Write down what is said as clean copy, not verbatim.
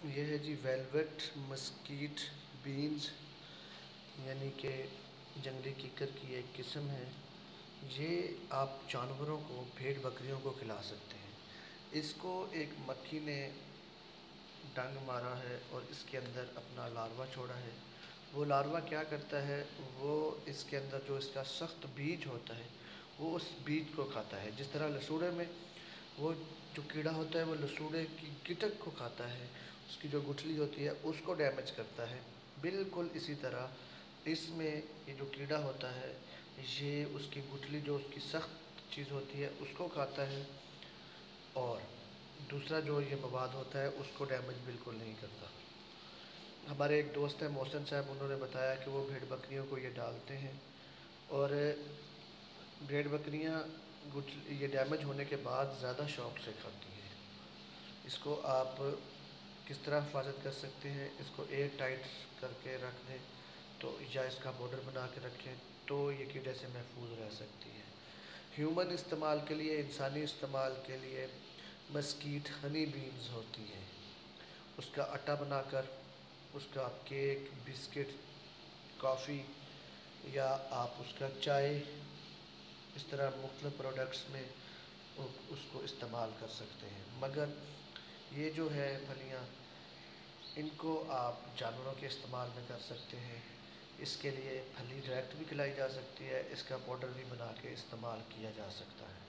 ये है जी velvet मस्कीट beans, यानी कि जंगली कीकर की एक किस्म है। ये आप जानवरों को, भेड़ बकरियों को खिला सकते हैं। इसको एक मक्खी ने डंग मारा है और इसके अंदर अपना लार्वा छोड़ा है। वो लार्वा क्या करता है, वो इसके अंदर जो इसका सख्त बीज होता है वो उस बीज को खाता है। जिस तरह लसूड़े में वो जो कीड़ा होता है वो लसूड़े की गिटक को खाता है, उसकी जो गुठली होती है उसको डैमेज करता है। बिल्कुल इसी तरह इसमें ये जो कीड़ा होता है ये उसकी गुठली, जो उसकी सख्त चीज़ होती है, उसको खाता है। और दूसरा जो ये मवाद होता है उसको डैमेज बिल्कुल नहीं करता। हमारे एक दोस्त हैं मोहसिन साहब, उन्होंने बताया कि वो भेड़ बकरियों को ये डालते हैं और भेड़ बकरियाँ ये डैमेज होने के बाद ज़्यादा शौक़ से खाती हैं। इसको आप किस तरह हिफाजत कर सकते हैं, इसको एयर टाइट करके रख दें तो, या इसका बॉर्डर बना के रखें तो ये कीड़े से महफूज रह सकती है। ह्यूमन इस्तेमाल के लिए, इंसानी इस्तेमाल के लिए मस्कीट हनी बीन्स होती हैं। उसका आटा बनाकर उसका केक, बिस्किट, कॉफ़ी या आप उसका चाय, इस तरह मुख्तलिफ़ प्रोडक्ट्स में उसको इस्तेमाल कर सकते हैं। मगर ये जो है फलियाँ, इनको आप जानवरों के इस्तेमाल में कर सकते हैं। इसके लिए फली डायरेक्ट भी खिलाई जा सकती है, इसका पाउडर भी बना के इस्तेमाल किया जा सकता है।